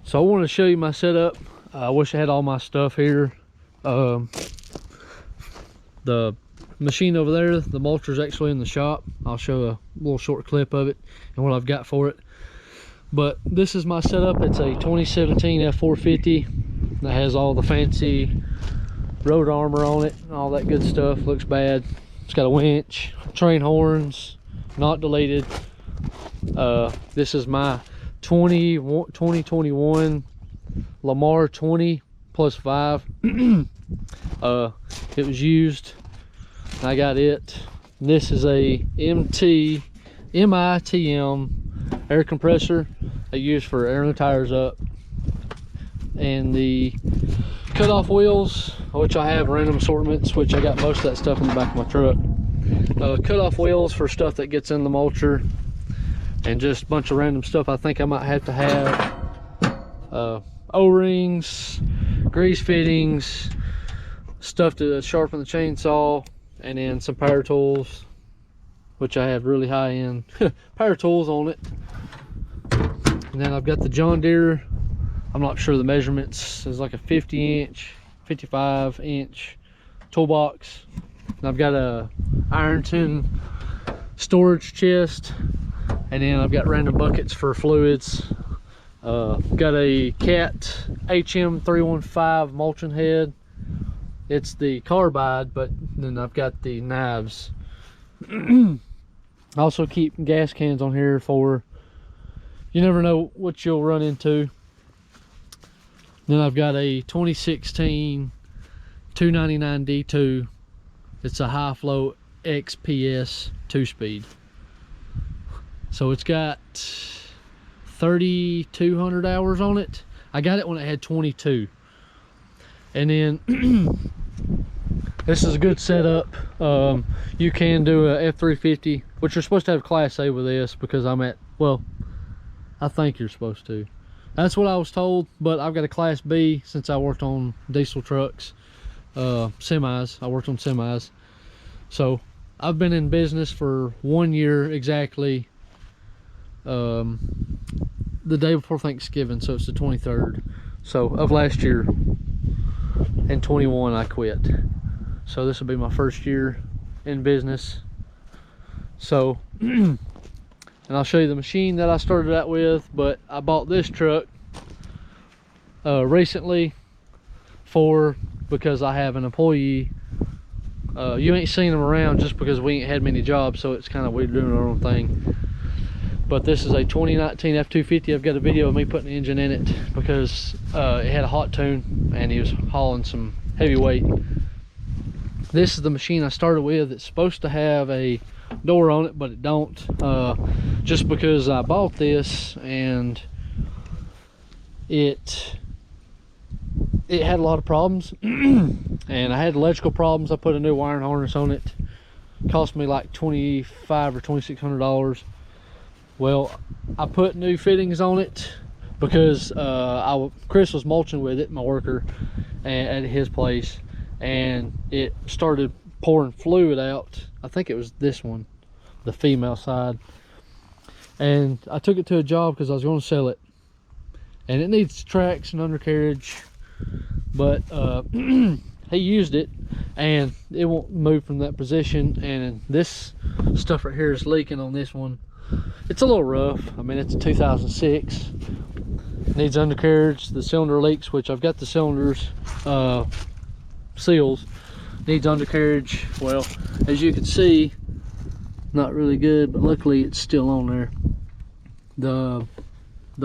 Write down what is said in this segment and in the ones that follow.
So I want to show you my setup. I wish I had all my stuff here. The machine over there, the mulcher, is actually in the shop. I'll show a little short clip of it and what I've got for it. But this is my setup. It's a 2017 F450 that has all the fancy road armor on it and all that good stuff. Looks bad. It's got a winch, train horns, not deleted. This is my 2021 Lamar 20 plus 5. It was used. I got it. This is a MITM air compressor I use for airing the tires up, and the cutoff wheels, which I have random assortments, which I got most of that stuff in the back of my truck. Cutoff wheels for stuff that gets in the mulcher, and just a bunch of random stuff I think I might have to have. O-rings, grease fittings, stuff to sharpen the chainsaw, and then some power tools, which I have really high end power tools on it. And then I've got the John Deere, I'm not sure the measurements, is like a 50-inch, 55-inch toolbox. And I've got a Ironton storage chest, and then I've got random buckets for fluids. Got a Cat HM315 mulching head. It's the carbide, but then I've got the knives. I also keep gas cans on here for, you never know what you'll run into. Then I've got a 2016 299 D2. It's a high flow XPS 2-speed. So it's got 3,200 hours on it. I got it when it had 22. And then this is a good setup. You can do a F350, which you're supposed to have Class A with this, because I'm at, well, I think you're supposed to. That's what I was told, but I've got a Class B since I worked on diesel trucks, semis. I worked on semis. So I've been in business for 1 year exactly. The day before Thanksgiving, so it's the 23rd. So of last year. In 21 I quit. So this will be my first year in business. So and I'll show you the machine that I started out with. But I bought this truck recently because I have an employee. You ain't seen them around just because we ain't had many jobs, so it's kind of weird doing our own thing. But this is a 2019 F250. I've got a video of me putting the engine in it because it had a hot tune and he was hauling some heavy weight. This is the machine I started with. It's supposed to have a door on it, but it don't. Just because I bought this and it had a lot of problems. And I had electrical problems. I put a new wiring harness on it. Cost me like $2,500 or $2,600. Well, I put new fittings on it because Chris was mulching with it, my worker, at his place, and it started pouring fluid out. I think it was this one, the female side. And I took it to a job because I was going to sell it. And it needs tracks and undercarriage, but he used it and it won't move from that position. And this stuff right here is leaking on this one. It's a little rough. I mean, it's a 2006. Needs undercarriage. The cylinder leaks, which I've got the cylinders seals. Needs undercarriage. Well, as you can see, not really good, but luckily it's still on there. The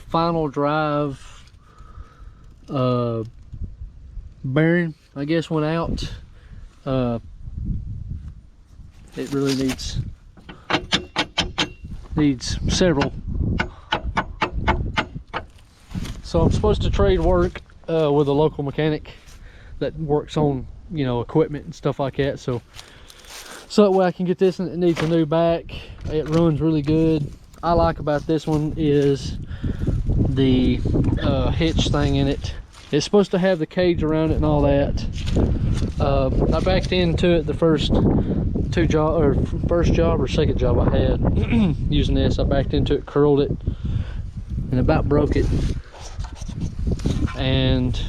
final drive bearing, I guess, went out. It really needs several. So I'm supposed to trade work with a local mechanic that works on, you know, equipment and stuff like that. So that way I can get this, and it needs a new back. It runs really good. I like about this one is the hitch thing in it. It's supposed to have the cage around it and all that. I backed into it the first job or second job I had using this. I backed into it, curled it, and about broke it. and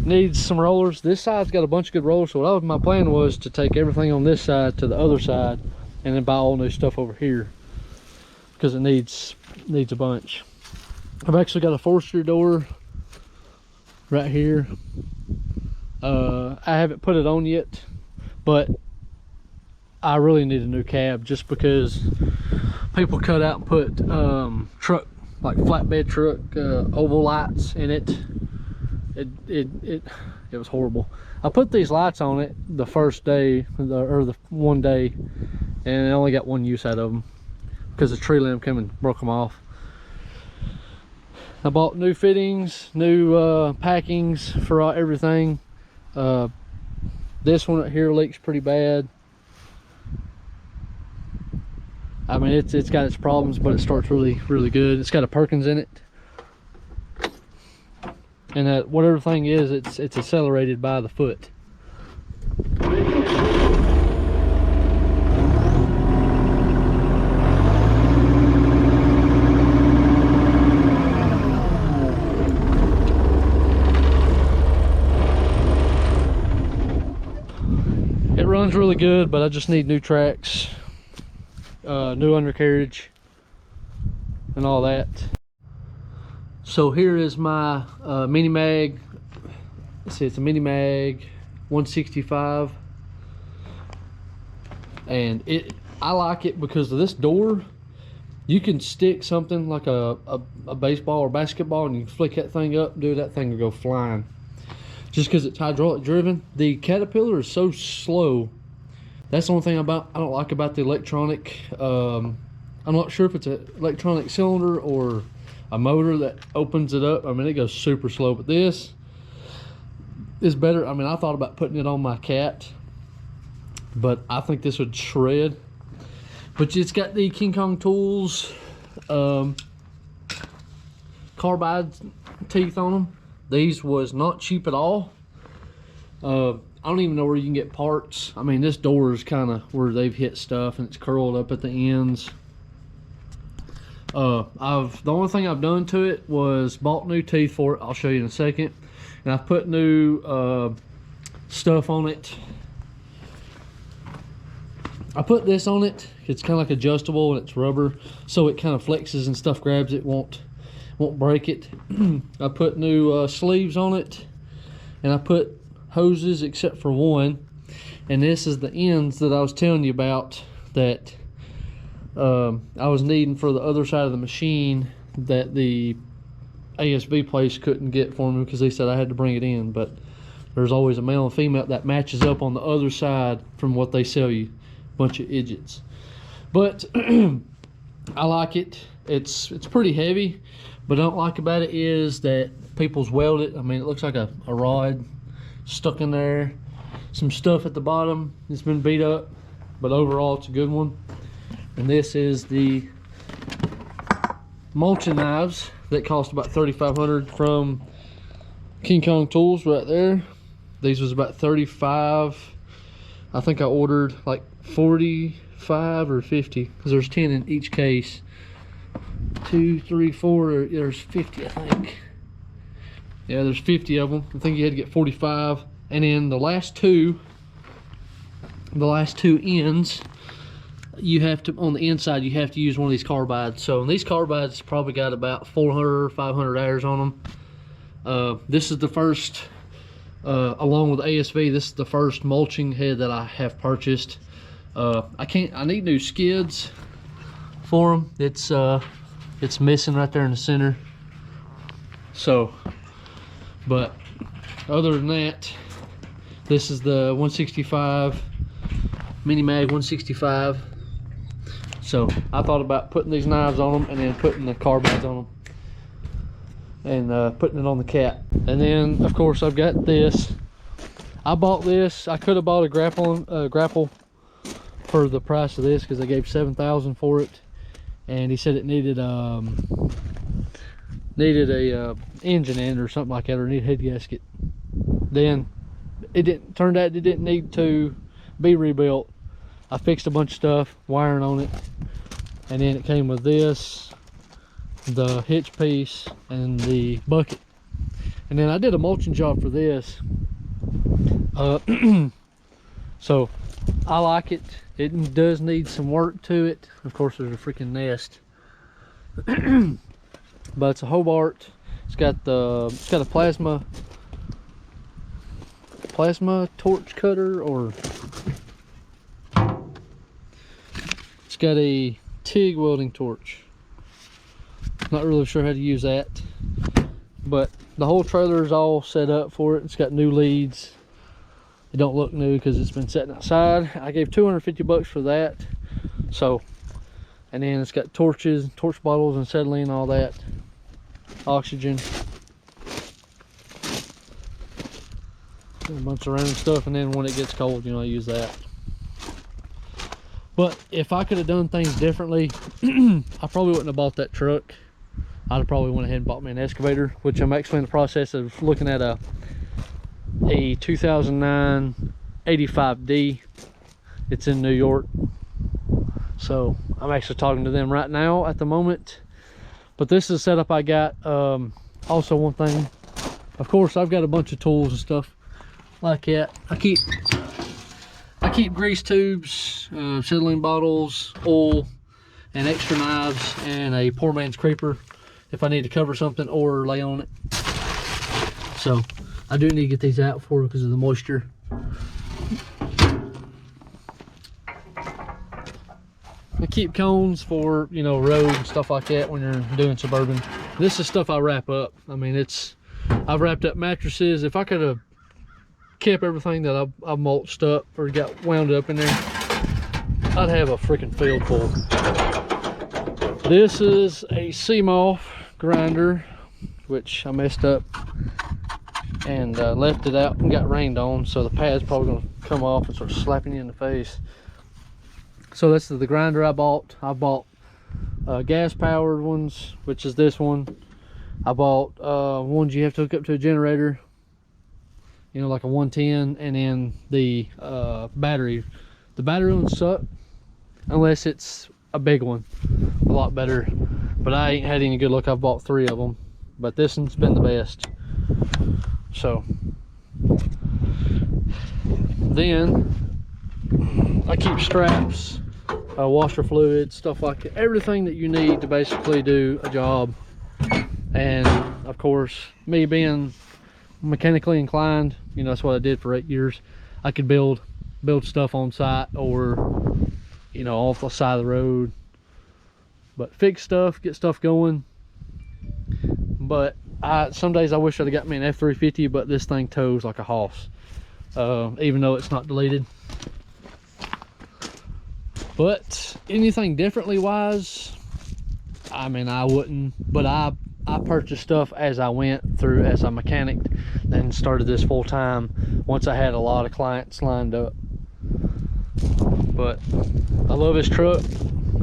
needs some rollers. This side's got a bunch of good rollers, so what my plan was to take everything on this side to the other side and then buy all new stuff over here, because it needs a bunch. I've actually got a forestry door right here. I haven't put it on yet, but I really need a new cab, just because people cut out and put truck, like flatbed truck oval lights in it. It was horrible. I put these lights on it the first day, or the one day, and I only got one use out of them because the tree limb came and broke them off. I bought new fittings, new packings for everything. This one right here leaks pretty bad. I mean, it's got its problems, but it starts really good. It's got a Perkins in it, and that whatever thing is, it's accelerated by the foot. It runs really good, but I just need new tracks, new undercarriage, and all that. So here is my mini mag. Let's see, it's a mini mag 165, and I like it because of this door. You can stick something like a baseball or basketball, and you can flick that thing up, dude, that thing will go flying. Just because it's hydraulic driven. The Caterpillar is so slow. That's the only thing I don't like about the electronic. I'm not sure if it's an electronic cylinder or a motor that opens it up. I mean, it goes super slow, but this is better. I mean, I thought about putting it on my Cat, but I think this would shred. But it's got the King Kong Tools carbide teeth on them. These was not cheap at all. I don't even know where you can get parts. I mean, this door is kind of where they've hit stuff, and it's curled up at the ends. The only thing I've done to it was bought new teeth for it. I'll show you in a second. And I've put new stuff on it. I put this on it. It's kind of like adjustable, and it's rubber, so it kind of flexes and stuff grabs it, won't break it. I put new sleeves on it, and I put hoses except for one, and this is the ends that I was telling you about that I was needing for the other side of the machine that the ASV place couldn't get for me because they said I had to bring it in. But there's always a male and female that matches up on the other side from what they sell you. Bunch of idiots. But I like it. It's pretty heavy. But I don't like about it is that people's weld it. I mean, it looks like a rod stuck in there. Some stuff at the bottom. It's been beat up, but overall it's a good one. And this is the mulching knives that cost about $3,500 from King Kong Tools right there. These was about $35. I think I ordered like 45 or 50 because there's 10 in each case. 2, 3, 4, there's 50, I think. Yeah, there's 50 of them. I think you had to get 45. And then the last two ends, you have to, on the inside, you have to use one of these carbides. So these carbides probably got about 400 or 500 hours on them. This is the first, along with ASV, this is the first mulching head that I have purchased. I need new skids for them. It's missing right there in the center. So, but other than that, this is the 165 mini mag 165. So I thought about putting these knives on them and then putting the carbides on them and putting it on the Cat. And then of course I've got this. I bought this. I could have bought a grapple for the price of this because they gave $7,000 for it, and he said it needed a engine in or something like that, or needed a head gasket. Then turned out it didn't need to be rebuilt. I fixed a bunch of stuff, wiring on it, and then it came with this the hitch piece, and the bucket. And then I did a mulching job for this. So I like it. It does need some work to it. Of course, there's a freaking nest. But it's a Hobart. It's got a plasma torch cutter, or it's got a TIG welding torch. Not really sure how to use that, but the whole trailer is all set up for it. It's got new leads. It don't look new because it's been sitting outside. I gave 250 bucks for that. So, and then it's got torches, torch bottles, and acetylene, all that, oxygen, a bunch of random stuff. And then when it gets cold, you know, I use that. But if I could have done things differently, I probably wouldn't have bought that truck. I'd have probably went ahead and bought me an excavator, which I'm actually in the process of looking at a 2009 85D. It's in New York. So I'm actually talking to them right now at the moment. But this is the setup I got. Also, one thing, of course, I've got a bunch of tools and stuff like that. I keep grease tubes, acetylene bottles, oil, and extra knives, and a poor man's creeper if I need to cover something or lay on it. So I do need to get these out for because of the moisture. I keep cones for, you know, road and stuff like that when you're doing suburban. This is stuff I wrap up. I mean, I've wrapped up mattresses. If I could have kept everything that I've mulched up or got wound up in there, I'd have a freaking field full. This is a CMOF grinder, which I messed up and left it out and got rained on, so the pad's probably going to come off and start slapping you in the face. So this is the grinder I bought. I bought gas powered ones, which is this one. I bought ones you have to hook up to a generator, you know, like a 110, and then the battery. The battery ones suck unless it's a big one, a lot better, but I ain't had any good luck. I've bought 3 of them, but this one's been the best. So then I keep straps, washer fluid, stuff like that, everything that you need to basically do a job. And of course, me being mechanically inclined, you know, that's what I did for 8 years. I could build stuff on site, or, you know, off the side of the road, but fix stuff, get stuff going. But some days I wish I'd have got me an F350, but this thing tows like a hoss, even though it's not deleted. But anything differently wise, I mean, I wouldn't, but I purchased stuff as I went through, as I mechanicked, then started this full time once I had a lot of clients lined up. But I love this truck.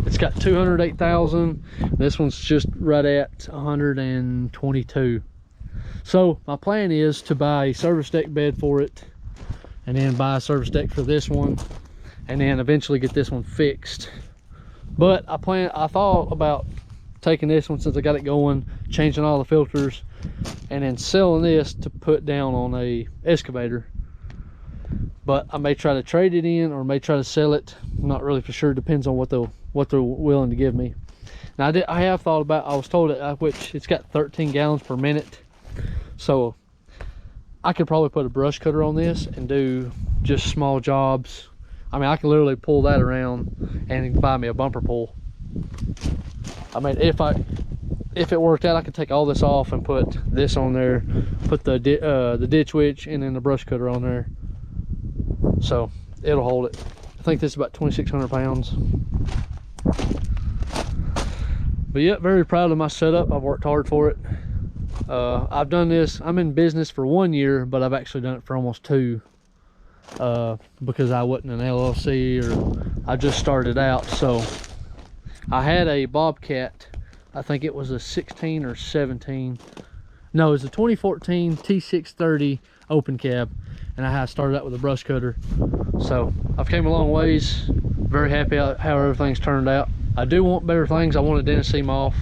It's got 208,000. This one's just right at 122. So my plan is to buy a service deck bed for it, and then buy a service deck for this one, and then eventually get this one fixed. But I thought about taking this one, since I got it going, changing all the filters, and then selling this to put down on a excavator. But I may try to trade it in, or may try to sell it. I'm not really for sure. Depends on what they're willing to give me. Now I have thought about, I was told which it's got 13 gallons per minute, so I could probably put a brush cutter on this and do just small jobs. I mean, I can literally pull that around and buy me a bumper pull. I mean, if it worked out, I could take all this off and put this on there, put the ditch witch and then the brush cutter on there, so it'll hold it. I think this is about 2,600 pounds. But yeah, very proud of my setup. I've worked hard for it. I've done this, I'm in business for 1 year, but I've actually done it for almost 2, because I wasn't an LLC, or I just started out. So I had a Bobcat, I think it was a 16 or 17, no, it was a 2014 T630 open cab, and I started out with a brush cutter. So I've came a long ways. Very happy how everything's turned out. I do want better things. I want a Dennis CMOF,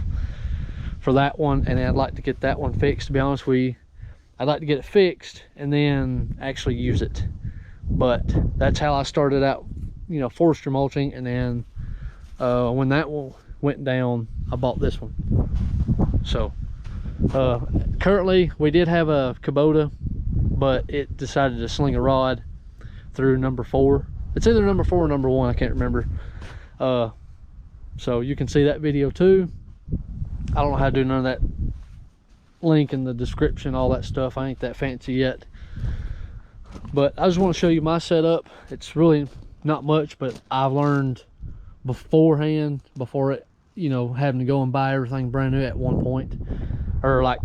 for that one, and I'd like to get that one fixed. To be honest with you, I'd like to get it fixed and then actually use it. But that's how I started out, you know, forestry mulching. And then when that one went down, I bought this one. So currently we did have a Kubota, but it decided to sling a rod through number 4. It's either number 4 or number 1, I can't remember. So you can see that video too. I don't know how to do none of that link in the description, all that stuff. I ain't that fancy yet. But I just want to show you my setup. It's really not much, but I've learned beforehand, before it, you know, having to go and buy everything brand new at one point. Or like,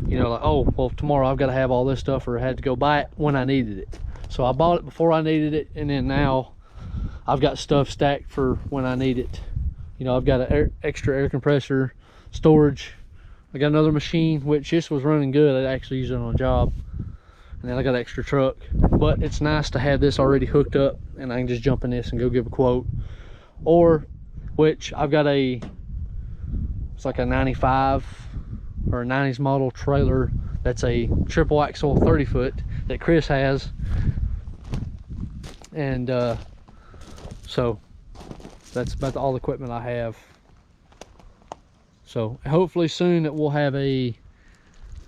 you know, like, oh, well, tomorrow I've got to have all this stuff, or I had to go buy it when I needed it. So I bought it before I needed it, and then now I've got stuff stacked for when I need it. You know, I've got an extra air compressor, storage. I got another machine, which this was running good. I actually used it on a job. And then I got an extra truck. But it's nice to have this already hooked up, and I can just jump in this and go give a quote. Or, which I've got it's like a 95 or a 90s model trailer that's a triple axle 30 foot that Chris has. And so that's about all the equipment I have. So hopefully soon that we'll have a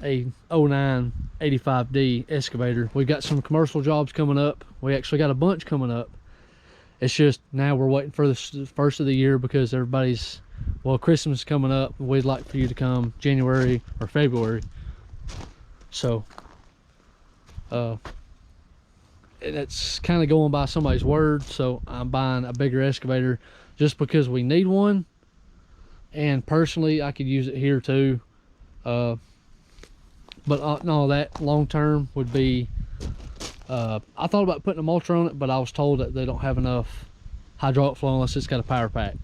09 85D excavator. We've got some commercial jobs coming up. We actually got a bunch coming up. It's just now we're waiting for the first of the year, because everybody's, well, Christmas is coming up. We'd like for you to come January or February. So and it's kind of going by somebody's word, so I'm buying a bigger excavator just because we need one, and personally I could use it here too. But no, that long term would be, I thought about putting a mulcher on it, but I was told that they don't have enough hydraulic flow unless it's got a power pack.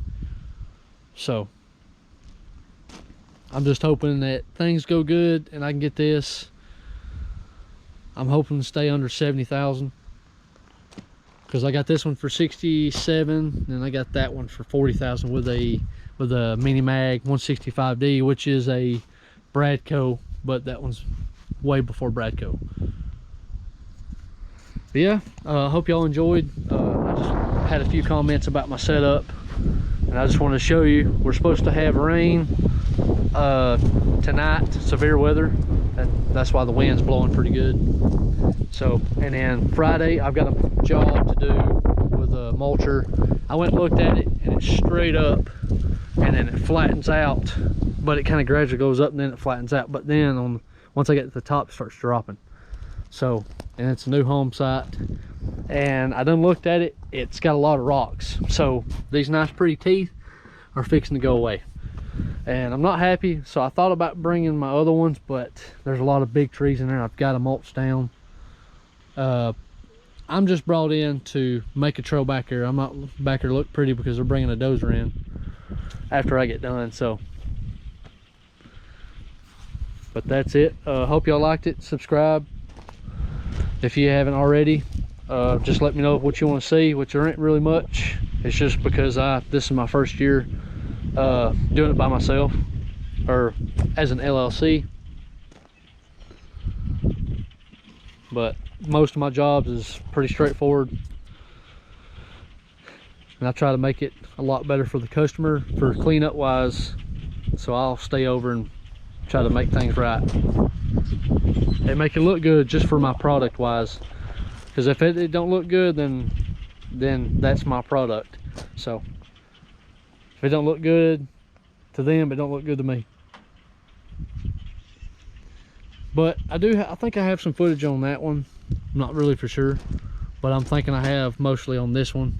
So I'm just hoping that things go good and I can get this. I'm hoping to stay under 70,000, because I got this one for 67, and I got that one for 40,000 with a mini mag 165D, which is a Bradco, but that one's way before Bradco. But yeah, I hope y'all enjoyed. I just had a few comments about my setup, and I just want to show you. We're supposed to have rain tonight, severe weather, and that's why the wind's blowing pretty good. So, and then Friday I've got a job to do with a mulcher. I went and looked at it, and it's straight up, and then it flattens out, but it kind of gradually goes up and then it flattens out. But then once I get to the top, it starts dropping. So, and it's a new home site, and I done looked at it. It's got a lot of rocks, so these nice pretty teeth are fixing to go away, and I'm not happy. So I thought about bringing my other ones, but there's a lot of big trees in there. I've got to mulch down. I'm just brought in to make a trail back here. I'm not back here to look pretty, because they're bringing a dozer in after I get done. So, but that's it. Hope y'all liked it. Subscribe if you haven't already. Just let me know what you want to see, which there ain't really much. It's just because this is my first year doing it by myself, or as an LLC. But most of my jobs is pretty straightforward, and I try to make it a lot better for the customer for cleanup wise. So I'll stay over and try to make things right and make it look good just for my product wise, because if it don't look good, then that's my product. So if it don't look good to them, it don't look good to me. But I think I have some footage on that one. I'm not really for sure, but I'm thinking I have mostly on this one.